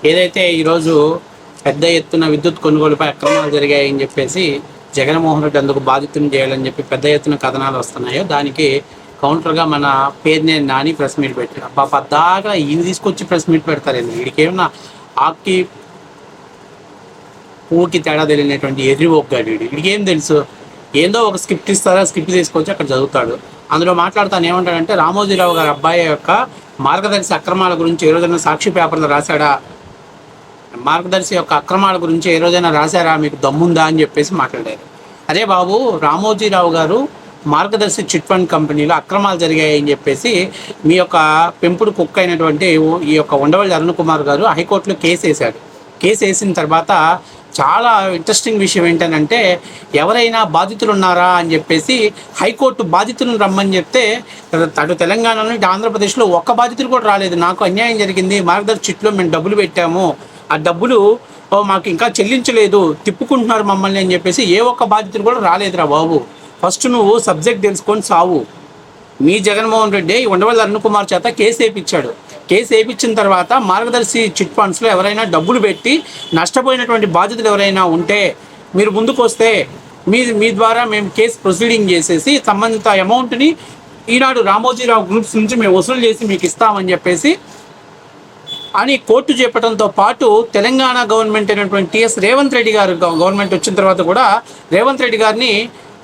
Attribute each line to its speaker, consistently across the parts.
Speaker 1: ఏదైతే ఈరోజు పెద్ద ఎత్తున విద్యుత్ కొనుగోలుపై అక్రమాలు జరిగాయని చెప్పేసి జగన్మోహన్ రెడ్డి అందుకు బాధితులను చేయాలని చెప్పి పెద్ద ఎత్తున కథనాలు వస్తున్నాయో దానికి కౌంటర్గా మన పేరునేని నాని ప్రెస్ మీట్ పెట్టారు. పద్దాగా ఈయన తీసుకొచ్చి ప్రెస్ మీట్ పెడతారండి. వీడికేమన్నా ఆకి పూకి తేడా తెలియనటువంటి ఎర్రిపోగ్గాడు వీడికేం తెలుసు? ఏందో ఒక స్క్రిప్ట్ ఇస్తారా, స్క్రిప్ట్ తీసుకొచ్చి అక్కడ చదువుతాడు. అందులో మాట్లాడుతాను ఏమంటాడంటే రామోజీరావు గారి అబ్బాయి యొక్క మార్గదర్శి అక్రమాల గురించి ఏ రోజైనా సాక్షి పేపర్లో రాశాడా, మార్గదర్శి యొక్క అక్రమాల గురించి ఏ రోజైనా రాశారా, మీకు దమ్ముందా అని చెప్పేసి మాట్లాడారు. అరే బాబు, రామోజీరావు గారు మార్గదర్శి చిట్ ఫండ్ కంపెనీలో అక్రమాలు జరిగాయని చెప్పేసి మీ యొక్క పెంపుడు కుక్క అయినటువంటి ఈ యొక్క ఉండవల్లి అరుణ్ కుమార్ గారు హైకోర్టులో కేసు వేశాడు. కేసు వేసిన తర్వాత చాలా ఇంట్రెస్టింగ్ విషయం ఏంటంటే ఎవరైనా బాధితులు ఉన్నారా అని చెప్పేసి హైకోర్టు బాధితులను రమ్మని చెప్తే అటు తెలంగాణలో ఇటు ఆంధ్రప్రదేశ్లో ఒక్క బాధితులు కూడా రాలేదు. నాకు అన్యాయం జరిగింది, మార్గదర్శి చిట్లో మేము డబ్బులు పెట్టాము, ఆ డబ్బులు మాకు ఇంకా చెల్లించలేదు, తిప్పుకుంటున్నారు మమ్మల్ని అని చెప్పేసి ఏ ఒక్క బాధితులు కూడా రాలేదురా బాబు. ఫస్ట్ నువ్వు సబ్జెక్ట్ తెలుసుకొని సావు. మీ జగన్మోహన్ రెడ్డి ఉండవల్లి అరుణ్ కుమార్ చేత కేసు వేయించాడు. కేసు వేయించిన తర్వాత మార్గదర్శి చిట్ ఫండ్స్లో ఎవరైనా డబ్బులు పెట్టి నష్టపోయినటువంటి బాధితులు ఎవరైనా ఉంటే మీరు ముందుకు వస్తే మీ ద్వారా మేము కేసు ప్రొసీడింగ్ చేసేసి సంబంధిత అమౌంట్ని ఈనాడు రామోజీరావు గ్రూప్స్ నుంచి మేము వసూలు చేసి మీకు ఇస్తామని చెప్పేసి అని కోర్టు చెప్పడంతో పాటు తెలంగాణ గవర్నమెంట్ అయినటువంటి టిఎస్ రేవంత్ రెడ్డి గారు గవర్నమెంట్ వచ్చిన తర్వాత కూడా రేవంత్ రెడ్డి గారిని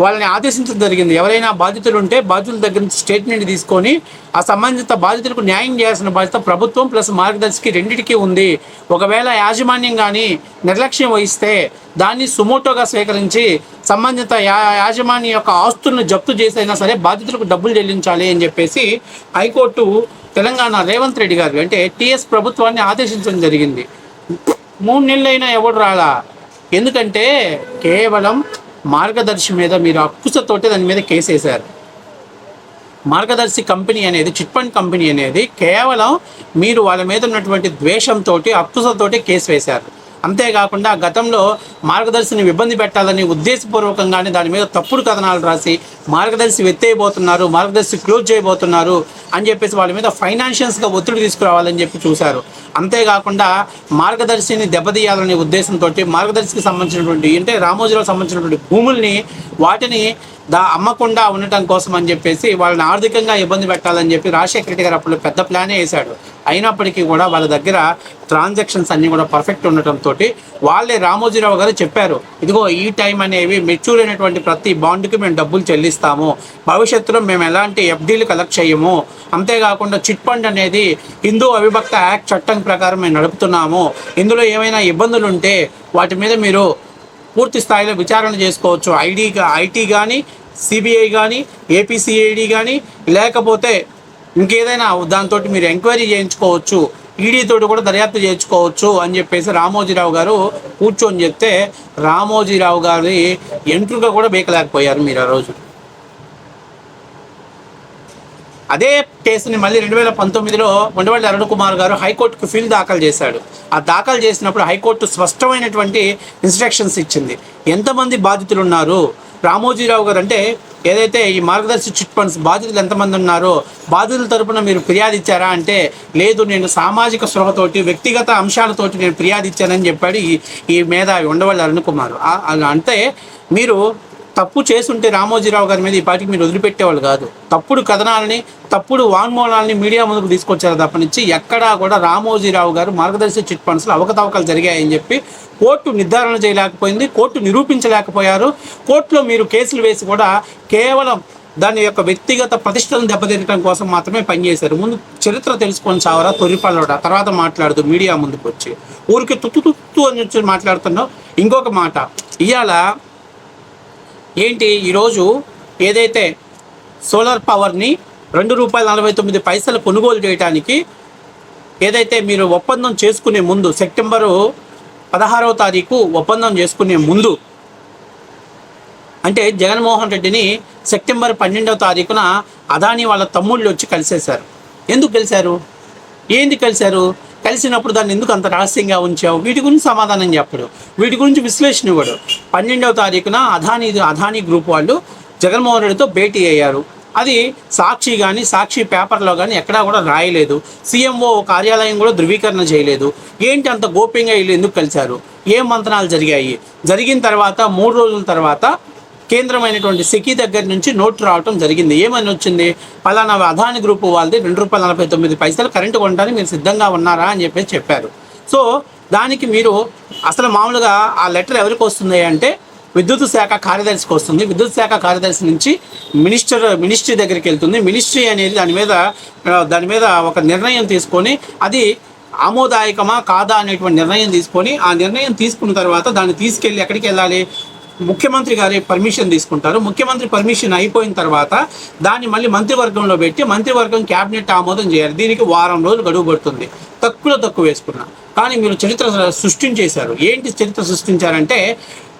Speaker 1: వాళ్ళని ఆదేశించడం జరిగింది. ఎవరైనా బాధితులు ఉంటే బాధితుల దగ్గర నుంచి స్టేట్మెంట్ తీసుకొని ఆ సంబంధిత బాధితులకు న్యాయం చేయాల్సిన బాధ్యత ప్రభుత్వం ప్లస్ మార్గదర్శికి రెండింటికి ఉంది. ఒకవేళ యాజమాన్యం కానీ నిర్లక్ష్యం వహిస్తే దాన్ని సుమోటోగా స్వీకరించి సంబంధిత యాజమాన్యం యొక్క ఆస్తులను జప్తు చేసైనా సరే బాధితులకు డబ్బులు చెల్లించాలి అని చెప్పేసి హైకోర్టు తెలంగాణ రేవంత్ రెడ్డి గారు అంటే టీఎస్ ప్రభుత్వాన్ని ఆదేశించడం జరిగింది. 3 నెలలైనా ఎవడు రాలా. ఎందుకంటే కేవలం మార్గదర్శి మీద మీరు అక్కుసతోటి దాని మీద కేసు వేశారు. మార్గదర్శి కంపెనీ అనేది చిట్ ఫండ్ కంపెనీ అనేది కేవలం మీరు వాళ్ళ మీద ఉన్నటువంటి ద్వేషంతో అక్కుసతోటి కేసు వేశారు. అంతేకాకుండా గతంలో మార్గదర్శిని ఇబ్బంది పెట్టాలని ఉద్దేశపూర్వకంగానే దాని మీద తప్పుడు కథనాలు రాసి మార్గదర్శి ఎత్తేయబోతున్నారు, మార్గదర్శి క్లోజ్ చేయబోతున్నారు అని చెప్పేసి వాళ్ళ మీద ఫైనాన్షియల్స్గా ఒత్తిడి తీసుకురావాలని చెప్పి చూశారు. అంతేకాకుండా మార్గదర్శిని దెబ్బతీయాలనే ఉద్దేశంతో మార్గదర్శికి సంబంధించినటువంటి అంటే రామోజీరావు సంబంధించినటువంటి భూముల్ని వాటిని అమ్మకుండా ఉండటం కోసం అని చెప్పేసి వాళ్ళని ఆర్థికంగా ఇబ్బంది పెట్టాలని చెప్పి రాజశేఖర రెడ్డి గారు అప్పుడు పెద్ద ప్లానే వేశాడు. అయినప్పటికీ కూడా వాళ్ళ దగ్గర ట్రాన్సాక్షన్స్ అన్నీ కూడా పర్ఫెక్ట్ ఉండటంతో వాళ్ళే రామోజీరావు గారు చెప్పారు, ఇదిగో ఈ టైం అనేవి మెచ్యూర్ అయినటువంటి ప్రతి బాండ్కి మేము డబ్బులు చెల్లిస్తాము, భవిష్యత్తులో మేము ఎలాంటి ఎఫ్డీలు కలెక్ట్ చేయము, అంతేకాకుండా చిట్ ఫండ్ అనేది హిందూ అవిభక్త యాక్ట్ చట్టం ప్రకారం మేము నడుపుతున్నాము, ఇందులో ఏమైనా ఇబ్బందులు ఉంటే వాటి మీద మీరు పూర్తి స్థాయిలో విచారణ చేసుకోవచ్చు, ఐటీ కానీ సిబిఐ కానీ ఏపీసీఐడి కానీ లేకపోతే ఇంకేదైనా దాంతో మీరు ఎంక్వైరీ చేయించుకోవచ్చు, ఈడీతోటి కూడా దర్యాప్తు చేయించుకోవచ్చు అని చెప్పేసి రామోజీరావు గారు కూర్చొని చెప్తే రామోజీరావు గారి ఎంట్రుగా కూడా బేకలేకపోయారు మీరు ఆ రోజు. అదే కేసుని మళ్ళీ 2019లో ఉండవల్లి అరుణ్ కుమార్ గారు హైకోర్టుకు ఫిల్ దాఖలు చేశాడు. ఆ దాఖలు చేసినప్పుడు హైకోర్టు స్పష్టమైనటువంటి ఇన్స్ట్రక్షన్స్ ఇచ్చింది. ఎంతమంది బాధితులు ఉన్నారు, రామోజీరావు గారు అంటే ఏదైతే ఈ మార్గదర్శి చిట్ ఫండ్స్ బాధితులు ఎంతమంది ఉన్నారో బాధితుల తరపున మీరు ఫిర్యాదు ఇచ్చారా అంటే లేదు, నేను సామాజిక స్పృహతోటి వ్యక్తిగత అంశాలతోటి నేను ఫిర్యాదు ఇచ్చానని చెప్పాడు ఈ మేధావి ఉండవల్లి అరుణ్ కుమార్. అంటే మీరు తప్పు చేసుంటే రామోజీరావు గారి మీద ఈ పార్టీకి మీరు వదిలిపెట్టేవాళ్ళు కాదు. తప్పుడు కథనాలని తప్పుడు వాంగ్మూలాలని మీడియా ముందుకు తీసుకొచ్చారు తప్పనిచ్చి ఎక్కడా కూడా రామోజీరావు గారు మార్గదర్శి చిట్ ఫండ్స్లో అవకతవకలు జరిగాయని చెప్పి కోర్టు నిర్ధారణ చేయలేకపోయింది, కోర్టు నిరూపించలేకపోయారు. కోర్టులో మీరు కేసులు వేసి కూడా కేవలం దాని యొక్క వ్యక్తిగత ప్రతిష్టలను దెబ్బతినడం కోసం మాత్రమే పనిచేశారు. ముందు చరిత్ర తెలుసుకొని చావరా తొలిపల్లడా, తర్వాత మాట్లాడుతూ మీడియా ముందుకు వచ్చి ఊరికి తుత్తు అని వచ్చి మాట్లాడుతున్నావు. ఇంకొక మాట, ఇవాళ ఏంటి ఈరోజు ఏదైతే సోలార్ పవర్ని ₹2.49 కొనుగోలు చేయడానికి ఏదైతే మీరు ఒప్పందం చేసుకునే ముందు సెప్టెంబరు 16వ తారీఖు ఒప్పందం చేసుకునే ముందు అంటే జగన్మోహన్ రెడ్డిని సెప్టెంబర్ 12వ తారీఖున అదానీ వాళ్ళ తమ్ముళ్ళు వచ్చి కలిసేశారు. ఎందుకు కలిశారు, ఏంది కలిశారు, కలిసినప్పుడు దాన్ని ఎందుకు అంత రహస్యంగా ఉంచావు, వీటి గురించి సమాధానం చెప్పడు, వీటి గురించి విశ్లేషణ ఇవ్వడు. 12వ తారీఖున అదానీ గ్రూప్ వాళ్ళు జగన్మోహన్ రెడ్డితో భేటీ అయ్యారు. అది సాక్షి కానీ సాక్షి పేపర్లో కానీ ఎక్కడా కూడా రాయలేదు. సీఎంఓ కార్యాలయం కూడా ధృవీకరణ చేయలేదు. ఏంటి అంత గోప్యంగా వీళ్ళు ఎందుకు కలిశారు, ఏం మంతనాలు జరిగాయి? జరిగిన తర్వాత 3 రోజుల తర్వాత కేంద్రమైనటువంటి సెకీ దగ్గర నుంచి నోట్ రావటం జరిగింది. ఏమని వచ్చింది, పలానా అదాని గ్రూపు వాళ్ళది ₹2.49 కరెంటు కొనడానికి మీరు సిద్ధంగా ఉన్నారా అని చెప్పారు. సో దానికి మీరు అసలు మామూలుగా ఆ లెటర్ ఎవరికి వస్తుంది అంటే విద్యుత్ శాఖ కార్యదర్శికి వస్తుంది. విద్యుత్ శాఖ కార్యదర్శి నుంచి మినిస్ట్రీ దగ్గరికి వెళ్తుంది. మినిస్ట్రీ అనేది దాని మీద ఒక నిర్ణయం తీసుకొని అది ఆమోదాయకమా కాదా అనేటువంటి నిర్ణయం తీసుకొని, ఆ నిర్ణయం తీసుకున్న తర్వాత దాన్ని తీసుకెళ్ళి ఎక్కడికి వెళ్ళాలి, ముఖ్యమంత్రి గారి పర్మిషన్ తీసుకుంటారు. ముఖ్యమంత్రి పర్మిషన్ అయిపోయిన తర్వాత దాన్ని మళ్ళీ మంత్రివర్గంలో పెట్టి మంత్రివర్గం క్యాబినెట్ ఆమోదం చేయాలి. దీనికి వారం రోజులు గడువు పడుతుంది. తక్కువ వేసుకున్నా కానీ మీరు చరిత్ర సృష్టించేశారు. ఏంటి చరిత్ర సృష్టించారంటే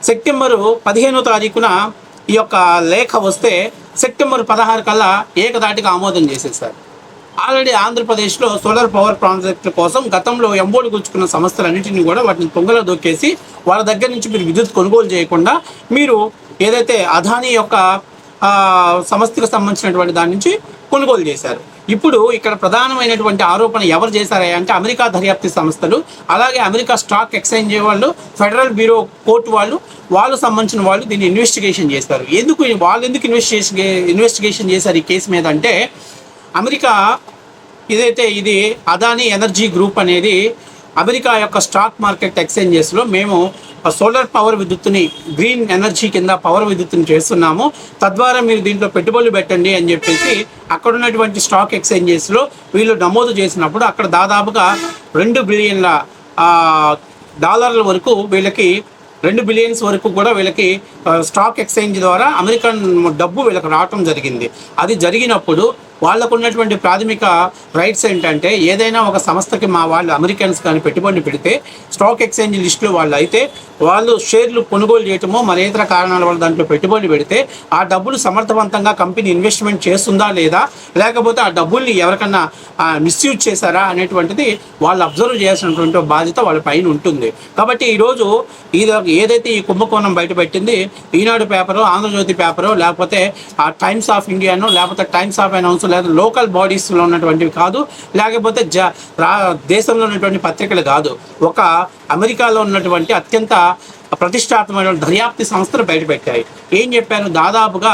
Speaker 1: సెప్టెంబరు 15వ తారీఖున ఈ యొక్క లేఖ వస్తే సెప్టెంబర్ 16 కల్లా ఏకదాటిగా ఆమోదం చేసేసారు. ఆల్రెడీ ఆంధ్రప్రదేశ్లో సోలార్ పవర్ ప్రాజెక్టుల కోసం గతంలో ఎంబోలు గుచ్చుకున్న సంస్థలన్నింటినీ కూడా వాటిని తొంగలో దొక్కేసి వాళ్ళ దగ్గర నుంచి మీరు విద్యుత్ కొనుగోలు చేయకుండా మీరు ఏదైతే అదానీ యొక్క సంస్థకు సంబంధించినటువంటి దాని నుంచి కొనుగోలు చేశారు. ఇప్పుడు ఇక్కడ ప్రధానమైనటువంటి ఆరోపణ ఎవరు చేశారా అంటే అమెరికా దర్యాప్తు సంస్థలు, అలాగే అమెరికా స్టాక్ ఎక్స్చేంజ్ వాళ్ళు, ఫెడరల్ బ్యూరో కోర్టు వాళ్ళు సంబంధించిన వాళ్ళు దీన్ని ఇన్వెస్టిగేషన్ చేస్తారు. ఎందుకు ఇన్వెస్టిగేషన్ చేశారు ఈ కేసు మీద అంటే అమెరికా ఇది అదానీ ఎనర్జీ గ్రూప్ అనేది అమెరికా యొక్క స్టాక్ మార్కెట్ ఎక్స్చేంజెస్లో మేము సోలార్ పవర్ విద్యుత్తుని గ్రీన్ ఎనర్జీ కింద పవర్ విద్యుత్తుని చేస్తున్నాము, తద్వారా మీరు దీంట్లో పెట్టుబడులు పెట్టండి అని చెప్పేసి అక్కడ ఉన్నటువంటి స్టాక్ ఎక్స్చేంజెస్లో వీళ్ళు నమోదు చేసినప్పుడు అక్కడ దాదాపుగా $2 బిలియన్ల వరకు వీళ్ళకి $2 బిలియన్స్ వరకు కూడా వీళ్ళకి స్టాక్ ఎక్స్చేంజ్ ద్వారా అమెరికన్ డబ్బు వీళ్ళకి రావటం జరిగింది. అది జరిగినప్పుడు వాళ్ళకు ఉన్నటువంటి ప్రాథమిక రైట్స్ ఏంటంటే ఏదైనా ఒక సంస్థకి మా వాళ్ళు అమెరికన్స్ కానీ పెట్టుబడి పెడితే స్టాక్ ఎక్స్చేంజ్ లిస్టులో వాళ్ళు అయితే వాళ్ళు షేర్లు కొనుగోలు చేయటమో మరేతర కారణాల వల్ల దాంట్లో పెట్టుబడి పెడితే ఆ డబ్బులు సమర్థవంతంగా కంపెనీ ఇన్వెస్ట్మెంట్ చేస్తుందా లేదా, లేకపోతే ఆ డబ్బుల్ని ఎవరికన్నా మిస్యూజ్ చేశారా అనేటువంటిది వాళ్ళు అబ్జర్వ్ చేయాల్సినటువంటి బాధ్యత వాళ్ళ పైన ఉంటుంది. కాబట్టి ఈరోజు ఏదైతే ఈ కుంభకోణం బయటపెట్టింది ఈనాడు పేపరు, ఆంధ్రజ్యోతి పేపరు, లేకపోతే ఆ టైమ్స్ ఆఫ్ ఇండియానో లేకపోతే టైమ్స్ ఆఫ్ అనౌన్స్ లేదా లోకల్ బాడీస్లో ఉన్నటువంటివి కాదు, లేకపోతే దేశంలో ఉన్నటువంటి పత్రికలు కాదు, ఒక అమెరికాలో ఉన్నటువంటి అత్యంత ప్రతిష్టాత్మకమైన దర్యాప్తు సంస్థలు బయటపెట్టాయి. ఏం చెప్పారు, దాదాపుగా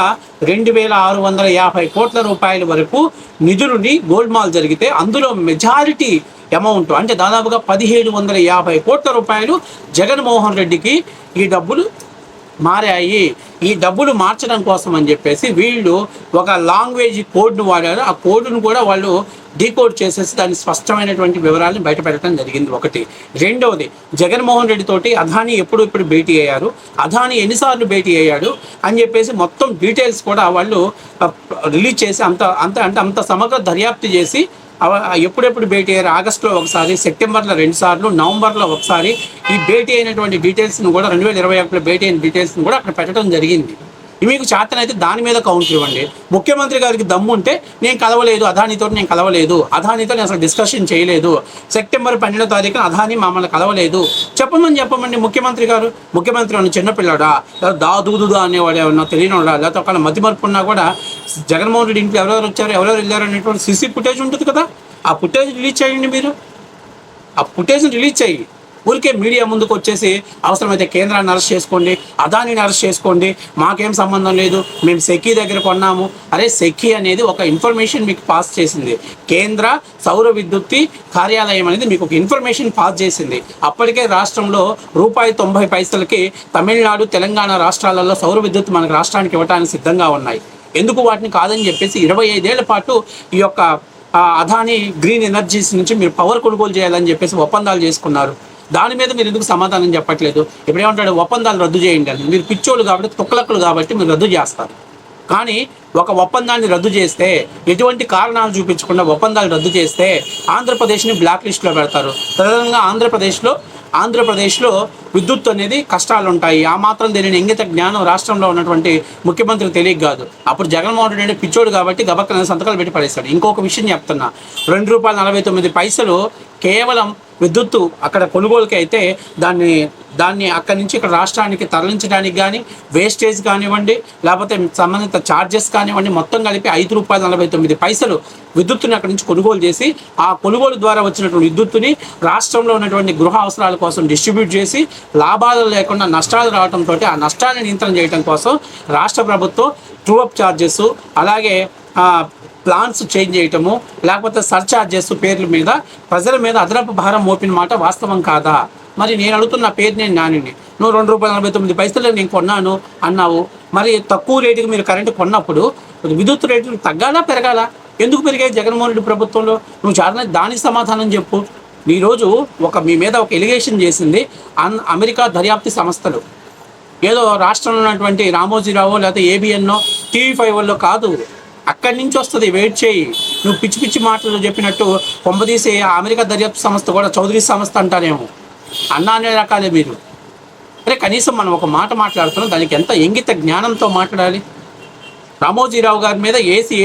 Speaker 1: 2,650 కోట్ల రూపాయల వరకు నిధులని గోల్మాల్ జరిగితే అందులో మెజారిటీ అమౌంట్ అంటే దాదాపుగా 1,750 కోట్ల రూపాయలు జగన్మోహన్ రెడ్డికి ఈ డబ్బులు మారాయి. ఈ డబ్బులు మార్చడం కోసం అని చెప్పేసి వీళ్ళు ఒక లాంగ్వేజ్ కోడ్ను వాడారు. ఆ కోడ్ను కూడా వాళ్ళు డీకోడ్ చేసేసి దాని స్పష్టమైనటువంటి వివరాలను బయటపెట్టడం జరిగింది. ఒకటి. రెండవది, జగన్మోహన్ రెడ్డి తోటి అదానీ ఎప్పుడు భేటీ అయ్యారు, అదానీ ఎన్నిసార్లు భేటీ అయ్యాడు అని చెప్పేసి మొత్తం డీటెయిల్స్ కూడా వాళ్ళు రిలీజ్ చేసి అంత సమగ్ర దర్యాప్తు చేసి ఎప్పుడెప్పుడు భేటీ అయ్యారు, ఆగస్టులో ఒకసారి, సెప్టెంబర్లో 2 సార్లు, నవంబర్లో ఒకసారి ఈ భేటీ అయినటువంటి డీటెయిల్స్ను కూడా 2021లో భేటీ అయిన డీటెయిల్స్ను కూడా అక్కడ పెట్టడం జరిగింది. మీకు చేతనైతే దాని మీద కౌంటర్ ఇవ్వండి. ముఖ్యమంత్రి గారికి దమ్ము ఉంటే నేను కలవలేదు అదానీతో అదానీతో నేను అసలు డిస్కషన్ చేయలేదు, సెప్టెంబర్ 12వ తారీఖున అదానీ మమ్మల్ని కలవలేదు చెప్పమండి. ముఖ్యమంత్రి అన్న చిన్నపిల్లాడా, లేదా దాదూదుదా అనేవాడు ఏమన్నా తెలియనివాడా, లేకపోతే ఒకవేళ మతిమరుపు ఉన్నా కూడా జగన్మోహన్ రెడ్డి ఇంట్లో ఎవరెవరు వచ్చారు ఎవరెవరు వెళ్ళారు అనేటువంటి సీసీ ఫుటేజ్ ఉంటుంది కదా, ఆ ఫుటేజ్ రిలీజ్ చేయండి. మీరు ఆ ఫుటేజ్ని రిలీజ్ చేయి. ఊరికే మీడియా ముందుకు వచ్చేసి అవసరమైతే కేంద్రాన్ని అరెస్ట్ చేసుకోండి, అదానీని అరెస్ట్ చేసుకోండి, మాకేం సంబంధం లేదు, మేము సెకీ దగ్గర కొన్నాము. అరే సెకీ అనేది ఒక ఇన్ఫర్మేషన్ మీకు పాస్ చేసింది. కేంద్ర సౌర విద్యుత్ కార్యాలయం అనేది మీకు ఒక ఇన్ఫర్మేషన్ పాస్ చేసింది. అప్పటికే రాష్ట్రంలో ₹90 తమిళనాడు, తెలంగాణ రాష్ట్రాలలో సౌర విద్యుత్ మనకు రాష్ట్రానికి ఇవ్వడానికి సిద్ధంగా ఉన్నాయి. ఎందుకు వాటిని కాదని చెప్పేసి 25 ఏళ్ల పాటు ఈ యొక్క అదానీ గ్రీన్ ఎనర్జీస్ నుంచి మీరు పవర్ కొనుగోలు చేయాలని చెప్పేసి ఒప్పందాలు చేసుకున్నారు. దాని మీద మీరు ఎందుకు సమాధానం చెప్పట్లేదు? ఇప్పుడు ఏమంటాడు, ఒప్పందాలు రద్దు చేయండి అని. మీరు పిచ్చోళ్ళు కాబట్టి, తొక్కలక్కలు కాబట్టి మీరు రద్దు చేస్తారు. కానీ ఒక ఒప్పందాన్ని రద్దు చేస్తే, ఎటువంటి కారణాలు చూపించకుండా ఒప్పందాలు రద్దు చేస్తే ఆంధ్రప్రదేశ్ని బ్లాక్ లిస్ట్లో పెడతారు. ప్రధానంగా ఆంధ్రప్రదేశ్లో విద్యుత్ అనేది కష్టాలు ఉంటాయి. ఆ మాత్రం దీనిని ఇంగిత జ్ఞానం రాష్ట్రంలో ఉన్నటువంటి ముఖ్యమంత్రికి తెలియక కాదు. అప్పుడు జగన్మోహన్ రెడ్డి పిచ్చోడు కాబట్టి గబక్కన సంతకాలు పెట్టి పడేస్తాడు. ఇంకొక విషయం చెప్తున్నా, ₹2.49 కేవలం విద్యుత్తు అక్కడ కొనుగోలుకి అయితే దాన్ని దాన్ని అక్కడి నుంచి ఇక్కడ రాష్ట్రానికి తరలించడానికి కానీ వేస్టేజ్ కానివ్వండి, లేకపోతే సంబంధిత ఛార్జెస్ కానివ్వండి, మొత్తం కలిపి ₹5.49 విద్యుత్తుని అక్కడి నుంచి కొనుగోలు చేసి, ఆ కొనుగోలు ద్వారా వచ్చినటువంటి విద్యుత్తుని రాష్ట్రంలో ఉన్నటువంటి గృహ అవసరాల కోసం డిస్ట్రిబ్యూట్ చేసి, లాభాలు లేకుండా నష్టాలు రావడంతో ఆ నష్టాన్ని నియంత్రణ చేయడం కోసం రాష్ట్ర ప్రభుత్వం ట్రూ అప్ ఛార్జెస్, అలాగే ప్లాన్స్ చేంజ్ చేయటము, లేకపోతే సర్ఛార్జెస్ పేర్ల మీద ప్రజల మీద అదనపు భారం మోపిన మాట వాస్తవం కాదా? మరి నేను అడుగుతున్న పేరు నేను నానిని, నువ్వు ₹2.49 నేను కొన్నాను అన్నావు. మరి తక్కువ రేటుకి మీరు కరెంటు కొన్నప్పుడు విద్యుత్ రేట్లు తగ్గాలా పెరగాలా? ఎందుకు పెరిగాయి జగన్మోహన్ రెడ్డి ప్రభుత్వంలో? నువ్వు చాలా దానికి సమాధానం చెప్పు. ఈరోజు మీ మీద ఒక ఎలిగేషన్ చేసింది అమెరికా దర్యాప్తు సంస్థలు. ఏదో రాష్ట్రంలో ఉన్నటువంటి రామోజీరావు లేకపోతే ఏబిఎన్నో TV5 కాదు, అక్కడి నుంచి వస్తుంది. వెయిట్ చేయి. నువ్వు పిచ్చి పిచ్చి మాటలు చెప్పినట్టు కొంపదీసి అమెరికా దర్యాప్తు సంస్థ కూడా చౌదరి సంస్థ అంటారేమో. అనే రకాలే మీరు. అరే కనీసం మనం ఒక మాట మాట్లాడుతున్నాం, దానికి ఎంత ఇంగిత జ్ఞానంతో మాట్లాడాలి. రామోజీరావు గారి మీద ఏసీ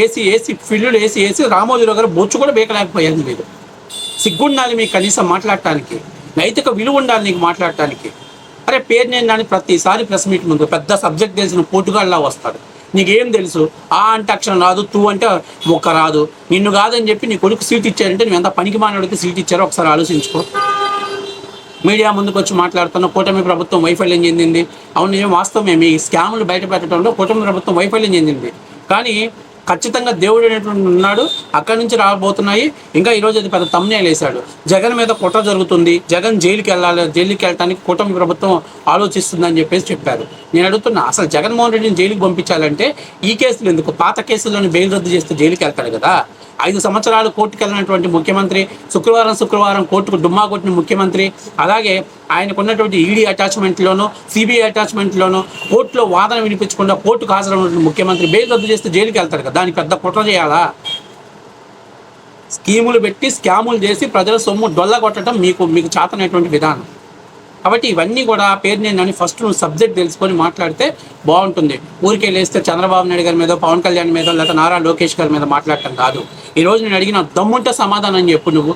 Speaker 1: ఫిల్లులు వేసి రామోజీరావు గారు బొచ్చు కూడా బేకలేకపోయారు. మీరు సిగ్గుండాలి మీకు కనీసం మాట్లాడటానికి, నైతిక విలువ ఉండాలి నీకు మాట్లాడటానికి. అరే పేరు నేను దాన్ని ప్రతిసారి ప్రెస్ మీట్ ముందు పెద్ద సబ్జెక్ట్ తెలిసిన పోటుగాళ్ళలా వస్తాడు. నీకేం తెలుసు? ఆ అంటే అక్షరం రాదు, తూ అంటే మొక్క రాదు. నిన్ను కాదని చెప్పి నీ కొడుకు సీట్ ఇచ్చారంటే నువ్వు ఎంత పనికి మానవుడికి సీట్ ఇచ్చారో ఒకసారి ఆలోచించుకో. మీడియా ముందుకు వచ్చి మాట్లాడుతున్న కూటమి ప్రభుత్వం వైఫల్యం చెందింది. అవును, ఏం వాస్తవమే. మీ స్కాములు బయట పెట్టడంలో కూటమి ప్రభుత్వం వైఫల్యం చెందింది. కానీ ఖచ్చితంగా దేవుడు అనేటువంటి ఉన్నాడు, అక్కడి నుంచి రాబోతున్నాయి. ఇంకా ఈరోజు అది పెద్ద తమ్నేల్ వేశాడు. జగన్ మీద కుట్ర జరుగుతుంది, జగన్ జైలుకి వెళ్ళటానికి కూటమి ప్రభుత్వం ఆలోచిస్తుందని చెప్పారు. నేను అడుగుతున్నా, అసలు జగన్మోహన్ రెడ్డిని జైలుకి పంపించాలంటే ఈ కేసులు ఎందుకు? పాత కేసుల్లోని బెయిల్ రద్దు చేస్తే జైలుకి వెళ్తాడు కదా. 5 సంవత్సరాలు కోర్టుకు వెళ్ళినటువంటి ముఖ్యమంత్రి, శుక్రవారం కోర్టుకు డుమ్మా కొట్టిన ముఖ్యమంత్రి, అలాగే ఆయనకు ఉన్నటువంటి ఈడీ అటాచ్మెంట్లోనూ సిబిఐ అటాచ్మెంట్లోనూ కోర్టులో వాదన వినిపించకుండా కోర్టుకు హాజరైనటువంటి ముఖ్యమంత్రి బెయిల్ రద్దు చేస్తే జైలుకి వెళ్తాడు కదా. దానికి పెద్ద కుట్ర చేయాలా? స్కీములు పెట్టి స్కాములు చేసి ప్రజల సొమ్ము డొల్ల కొట్టడం మీకు చేతనటువంటి విధానం. కాబట్టి ఇవన్నీ కూడా పేరు నేను ఫస్ట్ నువ్వు సబ్జెక్ట్ తెలుసుకొని మాట్లాడితే బాగుంటుంది. ఊరికే లేస్తే చంద్రబాబు నాయుడు గారి మీద, పవన్ కళ్యాణ్ మీద, లేదా నారా లోకేష్ గారి మీద మాట్లాడటం కాదు. ఈరోజు నేను అడిగిన దమ్ముంటే సమాధానం చెప్పు నువ్వు.